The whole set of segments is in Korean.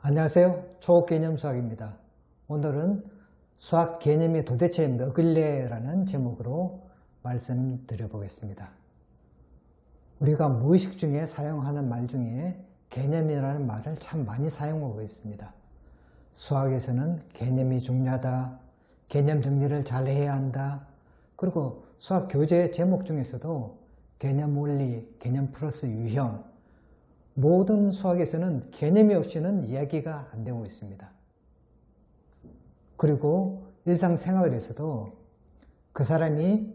안녕하세요. 초급개념 수학입니다. 오늘은 수학 개념이 도대체 뭐길래라는 제목으로 말씀드려 보겠습니다. 우리가 무의식 중에 사용하는 말 중에 개념이라는 말을 참 많이 사용하고 있습니다. 수학에서는 개념이 중요하다, 개념 정리를 잘 해야 한다, 그리고 수학 교재 제목 중에서도 개념 원리, 개념 플러스 유형, 모든 수학에서는 개념이 없이는 이야기가 안 되고 있습니다. 그리고 일상생활에서도 그 사람이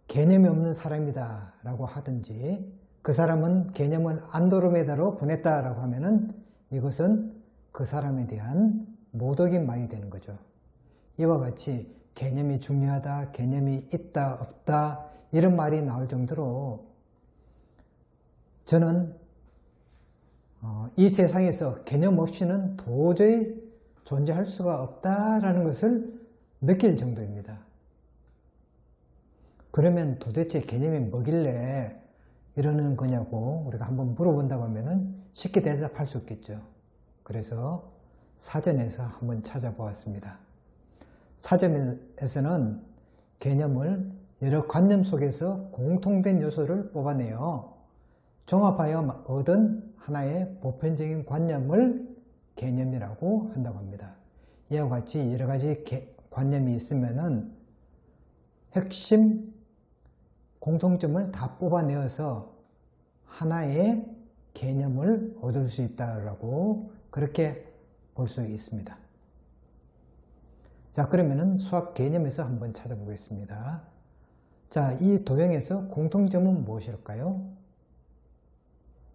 개념이 없는 사람이다 라고 하든지, 그 사람은 개념을 안드로메다로 보냈다 라고 하면은 이것은 그 사람에 대한 모독인 말이 되는 거죠. 이와 같이 개념이 중요하다, 개념이 있다, 없다 이런 말이 나올 정도로 저는 이 세상에서 개념 없이는 도저히 존재할 수가 없다라는 것을 느낄 정도입니다. 그러면 도대체 개념이 뭐길래 이러는 거냐고 우리가 한번 물어본다고 하면은 쉽게 대답할 수 없겠죠. 그래서 사전에서 한번 찾아보았습니다. 사전에서는 개념을 여러 관념 속에서 공통된 요소를 뽑아내어 종합하여 얻은 하나의 보편적인 관념을 개념이라고 한다고 합니다. 이와 같이 여러 가지 관념이 있으면은 핵심 공통점을 다 뽑아내어서 하나의 개념을 얻을 수 있다라고 그렇게 볼 수 있습니다. 자, 그러면은 수학 개념에서 한번 찾아보겠습니다. 자, 이 도형에서 공통점은 무엇일까요?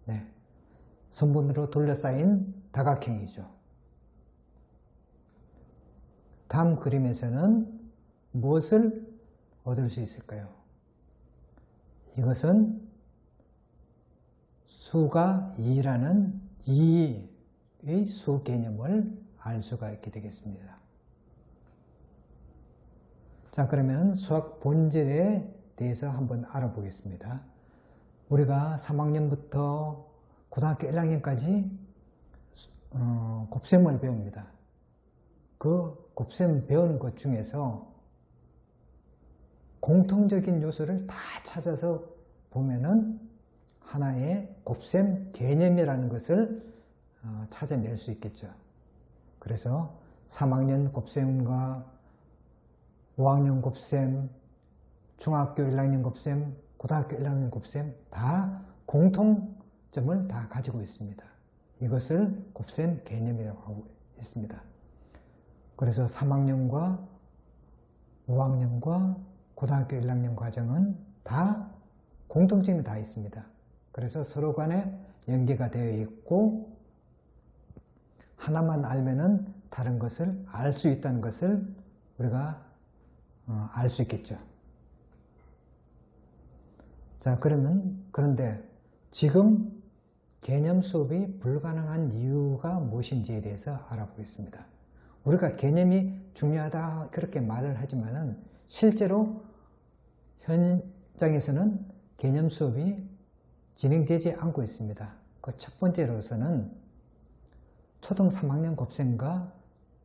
네. 선분으로 둘러싸인 다각형이죠. 다음 그림에서는 무엇을 얻을 수 있을까요? 이것은 수가 2라는 2의 수 개념을 알 수가 있게 되겠습니다. 자, 그러면 수학 본질에 대해서 한번 알아보겠습니다. 우리가 3학년부터 고등학교 1학년까지 곱셈을 배웁니다. 그 곱셈 배우는 것 중에서 공통적인 요소를 다 찾아서 보면은 하나의 곱셈 개념이라는 것을 찾아낼 수 있겠죠. 그래서 3학년 곱셈과 5학년 곱셈, 중학교 1학년 곱셈, 고등학교 1학년 곱셈 다 공통점을 다 가지고 있습니다. 이것을 곱셈 개념이라고 하고 있습니다. 그래서 3학년과 5학년과 고등학교 1학년 과정은 다 공통점이 다 있습니다. 그래서 서로 간에 연계가 되어 있고 하나만 알면은 다른 것을 알 수 있다는 것을 우리가 알 수 있겠죠. 자, 그런데 지금 개념 수업이 불가능한 이유가 무엇인지에 대해서 알아보겠습니다. 우리가 개념이 중요하다 그렇게 말을 하지만은 실제로 현장에서는 개념 수업이 진행되지 않고 있습니다. 그 첫 번째로서는 초등 3학년 곱셈과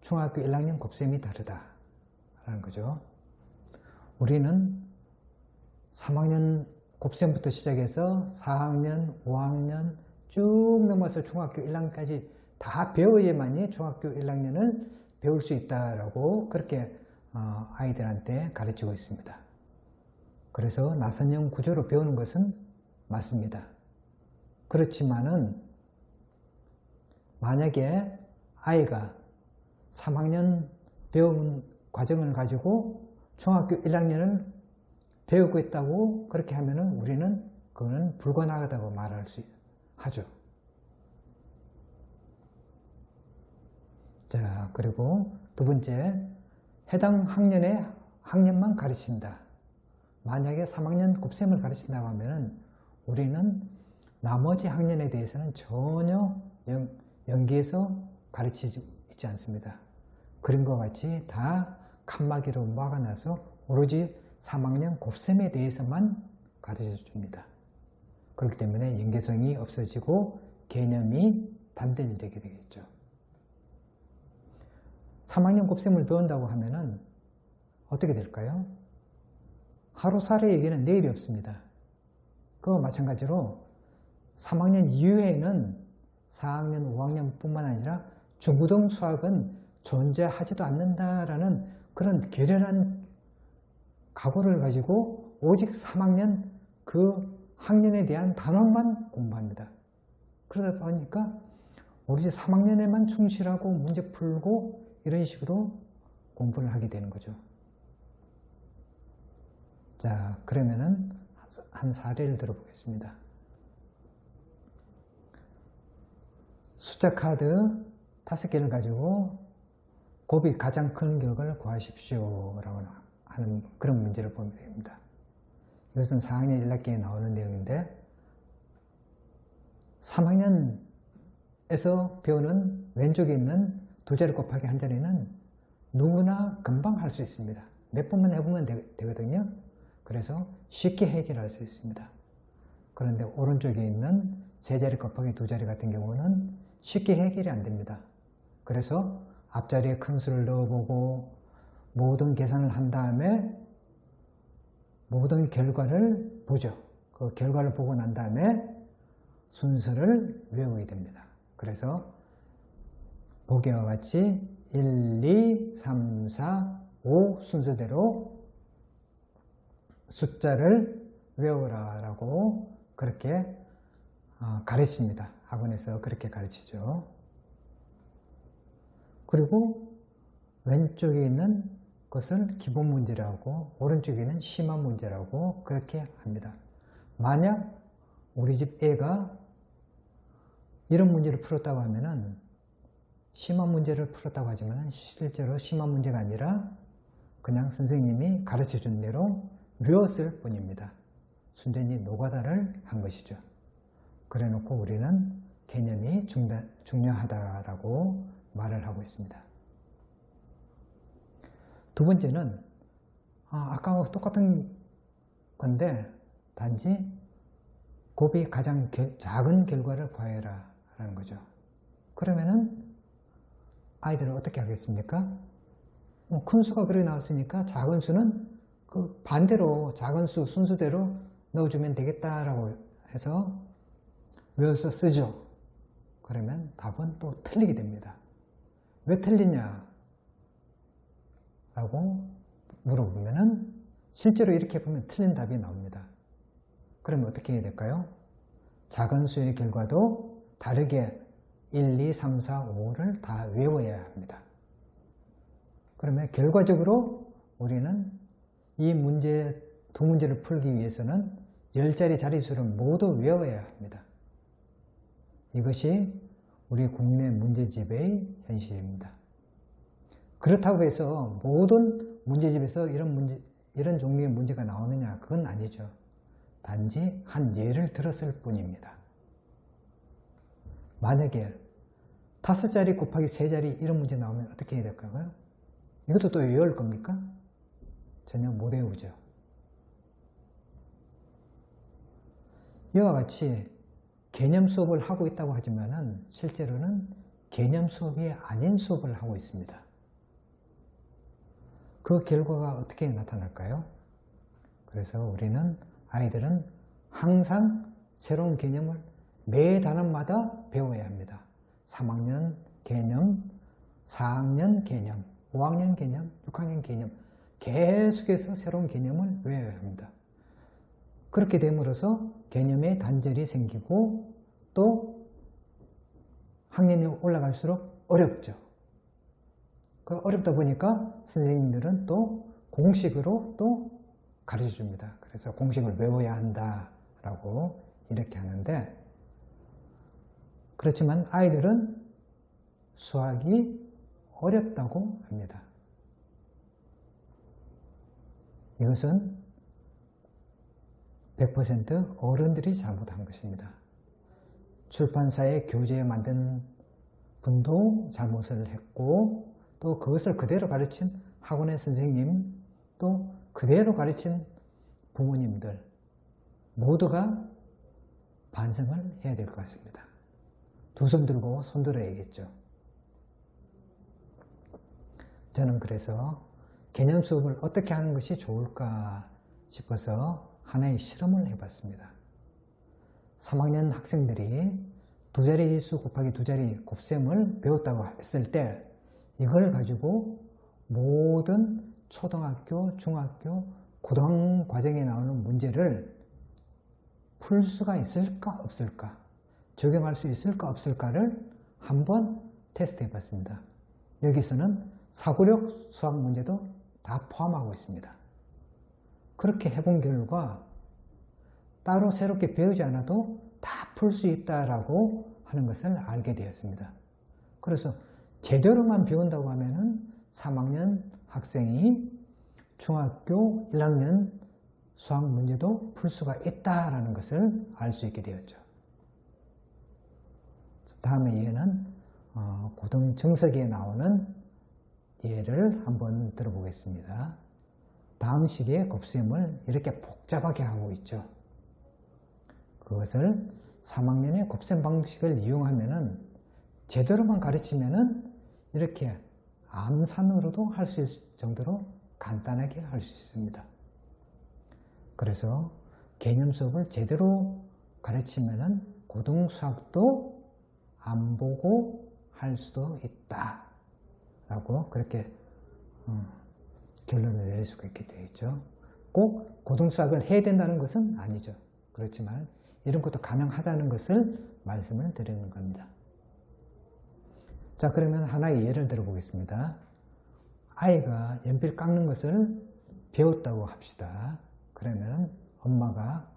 중학교 1학년 곱셈이 다르다라는 거죠. 우리는 3학년 곱셈부터 시작해서 4학년, 5학년 쭉 넘어서 중학교 1학년까지 다 배워야만이 중학교 1학년을 배울 수 있다라고 그렇게 아이들한테 가르치고 있습니다. 그래서 나선형 구조로 배우는 것은 맞습니다. 그렇지만은 만약에 아이가 3학년 배운 과정을 가지고 중학교 1학년을 배우고 있다고 그렇게 하면은 우리는 그거는 불가능하다고 말할 수 하죠. 자, 그리고 두 번째, 해당 학년만 가르친다. 만약에 3학년 곱셈을 가르친다고 하면은 우리는 나머지 학년에 대해서는 전혀 연계해서 가르치지 있지 않습니다. 그림과 같이 다 칸막이로 막아놔서 오로지 3학년 곱셈에 대해서만 가르쳐 줍니다. 그렇기 때문에 연계성이 없어지고 개념이 단절되게 되겠죠. 3학년 곱셈을 배운다고 하면은 어떻게 될까요? 하루살이 얘기는 내일이 없습니다. 그와 마찬가지로 3학년 이후에는 4학년, 5학년 뿐만 아니라 중고등 수학은 존재하지도 않는다라는 그런 결연한 각오를 가지고 오직 3학년 그 학년에 대한 단원만 공부합니다. 그러다 보니까 오로지 3학년에만 충실하고 문제 풀고 이런 식으로 공부를 하게 되는 거죠. 자, 그러면은 한 사례를 들어보겠습니다. 숫자 카드 5개를 가지고 곱이 가장 큰 격을 구하십시오 라고 하는 그런 문제를 보면 됩니다. 이것은 4학년 1학기에 나오는 내용인데 3학년에서 배우는 왼쪽에 있는 두 자리 곱하기 한 자리는 누구나 금방 할 수 있습니다. 몇 번만 해보면 되거든요. 그래서 쉽게 해결할 수 있습니다. 그런데 오른쪽에 있는 세 자리 곱하기 두 자리 같은 경우는 쉽게 해결이 안 됩니다. 그래서 앞자리에 큰 수를 넣어보고 모든 계산을 한 다음에 모든 결과를 보죠. 그 결과를 보고 난 다음에 순서를 외우게 됩니다. 그래서 보기와 같이 1, 2, 3, 4, 5 순서대로 숫자를 외우라 라고 그렇게 가르칩니다. 학원에서 그렇게 가르치죠. 그리고 왼쪽에 있는 것을 기본 문제라고 오른쪽에 있는 심화 문제라고 그렇게 합니다. 만약 우리 집 애가 이런 문제를 풀었다고 하면은 심화 문제를 풀었다고 하지만 실제로 심화 문제가 아니라 그냥 선생님이 가르쳐 준 대로 외웠을 뿐입니다. 순전히 노가다를 한 것이죠. 그래 놓고 우리는 개념이 중요하다라고 말을 하고 있습니다. 두 번째는 아까와 똑같은 건데 단지 곱이 가장 작은 결과를 구해라 라는 거죠. 그러면은 아이들은 어떻게 하겠습니까? 큰 수가 그래 나왔으니까 작은 수는 그 반대로 작은 수 순서대로 넣어주면 되겠다라고 해서 외워서 쓰죠. 그러면 답은 또 틀리게 됩니다. 왜 틀리냐? 라고 물어보면은 실제로 이렇게 보면 틀린 답이 나옵니다. 그러면 어떻게 해야 될까요? 작은 수의 결과도 다르게 1, 2, 3, 4, 5를 다 외워야 합니다. 그러면 결과적으로 우리는 이 문제, 두 문제를 풀기 위해서는 10자리 자릿수를 모두 외워야 합니다. 이것이 우리 국내 문제집의 현실입니다. 그렇다고 해서 모든 문제집에서 이런 종류의 문제가 나오느냐? 그건 아니죠. 단지 한 예를 들었을 뿐입니다. 만약에 5자리 곱하기 3자리 이런 문제 나오면 어떻게 해야 될까요? 이것도 또 외울 겁니까? 전혀 못 외우죠. 이와 같이 개념 수업을 하고 있다고 하지만은 실제로는 개념 수업이 아닌 수업을 하고 있습니다. 그 결과가 어떻게 나타날까요? 그래서 우리는 아이들은 항상 새로운 개념을 매 단원마다 배워야 합니다. 3학년 개념, 4학년 개념, 5학년 개념, 6학년 개념 계속해서 새로운 개념을 외워야 합니다. 그렇게 됨으로써 개념의 단절이 생기고 또 학년이 올라갈수록 어렵죠. 그 어렵다 보니까 선생님들은 또 공식으로 또 가르쳐 줍니다. 그래서 공식을 외워야 한다라고 이렇게 하는데 그렇지만 아이들은 수학이 어렵다고 합니다. 이것은 100% 어른들이 잘못한 것입니다. 출판사의 교재에 만든 분도 잘못을 했고 또 그것을 그대로 가르친 학원의 선생님 또 그대로 가르친 부모님들 모두가 반성을 해야 될 것 같습니다. 두 손 들고 손 들어야겠죠. 저는 그래서 개념 수업을 어떻게 하는 것이 좋을까 싶어서 하나의 실험을 해봤습니다. 3학년 학생들이 두 자리 수 곱하기 두 자리 곱셈을 배웠다고 했을 때 이걸 가지고 모든 초등학교, 중학교, 고등 과정에 나오는 문제를 풀 수가 있을까 없을까, 적용할 수 있을까 없을까를 한번 테스트 해봤습니다. 여기서는 사고력 수학 문제도 다 포함하고 있습니다. 그렇게 해본 결과 따로 새롭게 배우지 않아도 다 풀 수 있다라고 하는 것을 알게 되었습니다. 그래서 제대로만 배운다고 하면은 3학년 학생이 중학교 1학년 수학 문제도 풀 수가 있다라는 것을 알 수 있게 되었죠. 다음에 예는 고등 정석에 나오는 예를 한번 들어보겠습니다. 다음 식의 곱셈을 이렇게 복잡하게 하고 있죠. 그것을 3학년의 곱셈 방식을 이용하면은 제대로만 가르치면은 이렇게 암산으로도 할 수 있을 정도로 간단하게 할 수 있습니다. 그래서 개념 수업을 제대로 가르치면은 고등 수학도 안 보고 할 수도 있다 라고 그렇게 결론을 내릴 수가 있게 되겠죠. 꼭 고등 수학을 해야 된다는 것은 아니죠. 그렇지만 이런 것도 가능하다는 것을 말씀을 드리는 겁니다. 자, 그러면 하나의 예를 들어보겠습니다. 아이가 연필 깎는 것을 배웠다고 합시다. 그러면 엄마가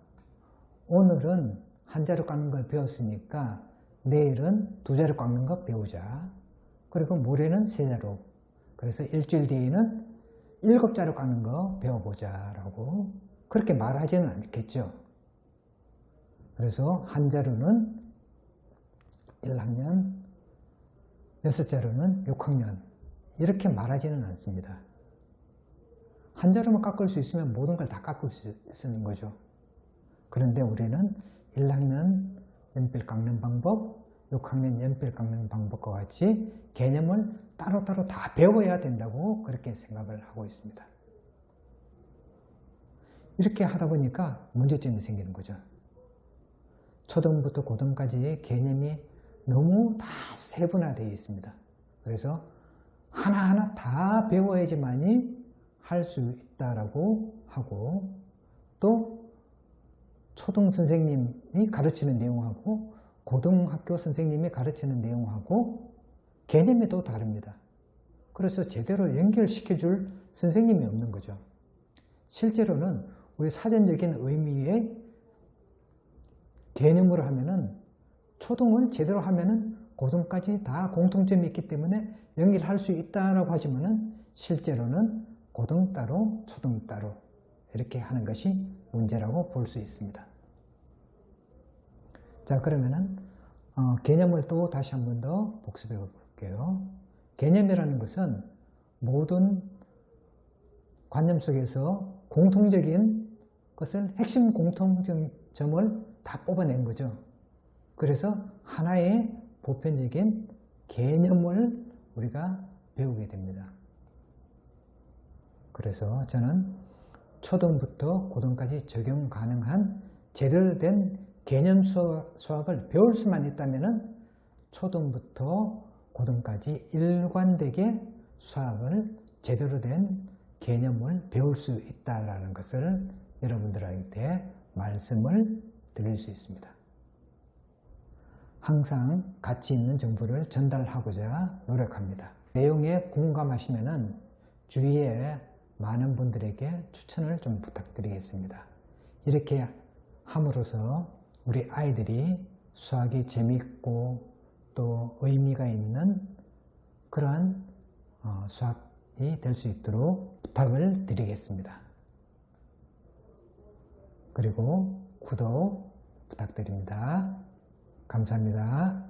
오늘은 한 자루 깎는 걸 배웠으니까 내일은 두 자루 깎는 거 배우자. 그리고 모레는 세 자루. 그래서 일주일 뒤에는 7자루 깎는 거 배워보자 라고 그렇게 말하지는 않겠죠. 그래서 한 자루는 1학년, 6자루는 6학년 이렇게 말하지는 않습니다. 한 자루만 깎을 수 있으면 모든 걸 다 깎을 수 있는 거죠. 그런데 우리는 1학년 연필 깎는 방법, 6학년 연필 깎는 방법과 같이 개념을 따로따로 다 배워야 된다고 그렇게 생각을 하고 있습니다. 이렇게 하다 보니까 문제점이 생기는 거죠. 초등부터 고등까지의 개념이 너무 다 세분화되어 있습니다. 그래서 하나하나 다 배워야지만이 할 수 있다라고 하고 또 초등 선생님이 가르치는 내용하고 고등학교 선생님이 가르치는 내용하고 개념이 또 다릅니다. 그래서 제대로 연결시켜줄 선생님이 없는 거죠. 실제로는 우리 사전적인 의미의 개념으로 하면은 초등을 제대로 하면은 고등까지 다 공통점이 있기 때문에 연결할 수 있다라고 하지만은 실제로는 고등 따로 초등 따로 이렇게 하는 것이 문제라고 볼 수 있습니다. 자, 그러면은 개념을 또 다시 한 번 더 복습해 볼게요. 개념이라는 것은 모든 관념 속에서 공통적인 것을 핵심 공통점을 다 뽑아낸 거죠. 그래서 하나의 보편적인 개념을 우리가 배우게 됩니다. 그래서 저는 초등부터 고등까지 적용 가능한 제대로 된 개념 수학을 배울 수만 있다면 초등부터 고등까지 일관되게 수학을 제대로 된 개념을 배울 수 있다는 것을 여러분들한테 말씀을 드릴 수 있습니다. 항상 가치 있는 정보를 전달하고자 노력합니다. 내용에 공감하시면 주위에 많은 분들에게 추천을 좀 부탁드리겠습니다. 이렇게 함으로써 우리 아이들이 수학이 재미있고 또 의미가 있는 그러한 수학이 될 수 있도록 부탁을 드리겠습니다. 그리고 구독 부탁드립니다. 감사합니다.